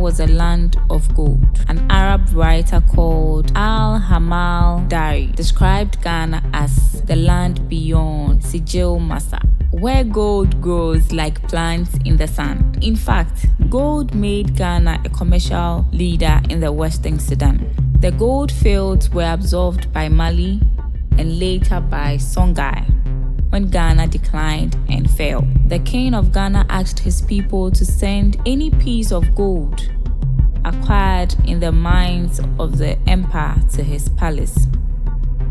was a land of gold. An Arab writer called Al-Hamal Dari described Ghana as the land beyond Sijil Masa, where gold grows like plants in the sand. In fact, gold made Ghana a commercial leader in the Western Sudan. The gold fields were absorbed by Mali and later by Songhai when Ghana declined and fell. The king of Ghana asked his people to send any piece of gold acquired in the mines of the empire to his palace.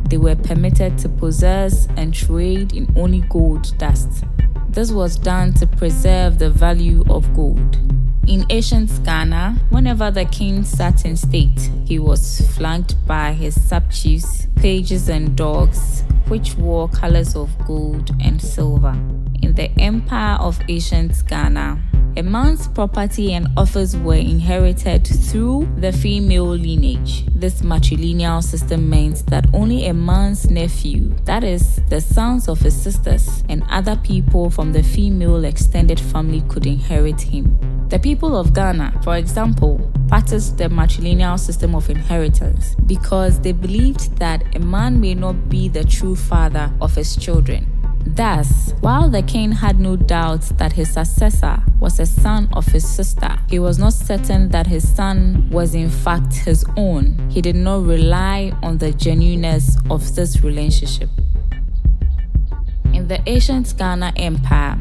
They were permitted to possess and trade in only gold dust. This was done to preserve the value of gold. In ancient Ghana, whenever the king sat in state, he was flanked by his sub-chiefs, pages and dogs, which wore colors of gold and silver. In the empire of ancient Ghana, a man's property and office were inherited through the female lineage. This matrilineal system meant that only a man's nephew, that is, the sons of his sisters, and other people from the female extended family could inherit him. The people of Ghana, for example, practiced the matrilineal system of inheritance because they believed that a man may not be the true father of his children. Thus, while the king had no doubt that his successor was a son of his sister, he was not certain that his son was in fact his own. He did not rely on the genuineness of this relationship. In the ancient Ghana Empire,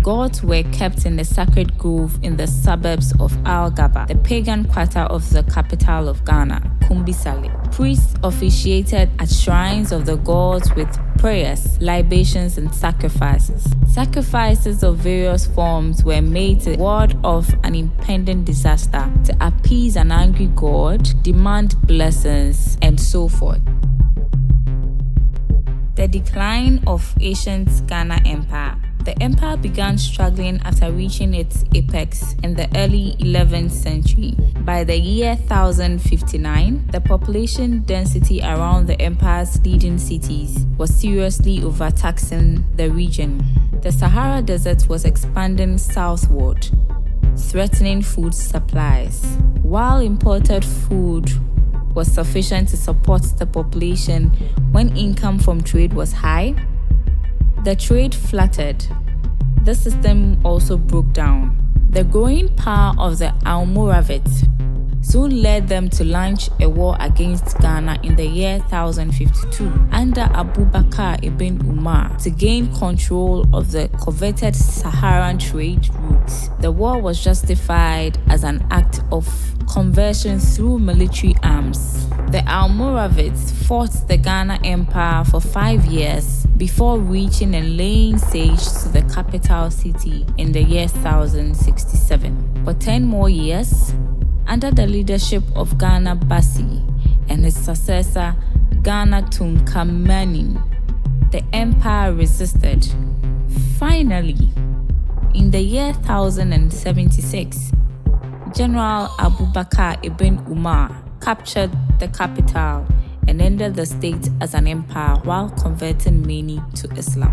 gods were kept in a sacred grove in the suburbs of Al-Gaba, the pagan quarter of the capital of Ghana, Kumbisale. Priests officiated at shrines of the gods with prayers, libations, and sacrifices. Sacrifices of various forms were made to ward off an impending disaster, to appease an angry god, demand blessings, and so forth. The decline of ancient Ghana Empire. The empire began struggling after reaching its apex in the early 11th century. By the year 1059, the population density around the empire's leading cities was seriously overtaxing the region. The Sahara Desert was expanding southward, threatening food supplies. While imported food was sufficient to support the population when income from trade was high, the trade fluttered. The system also broke down. The growing power of the Almoravids soon led them to launch a war against Ghana in the year 1052 under Abubakar ibn Umar to gain control of the coveted Saharan trade routes. The war was justified as an act of conversion through military arms. The Almoravids fought the Ghana Empire for 5 years before reaching and laying siege to the capital city in the year 1067. For 10 more years, under the leadership of Ghana Bassi and his successor Ghana Tunkamani, the empire resisted. Finally, in the year 1076, General Abubakar ibn Umar captured the capital and ended the state as an empire while converting many to Islam.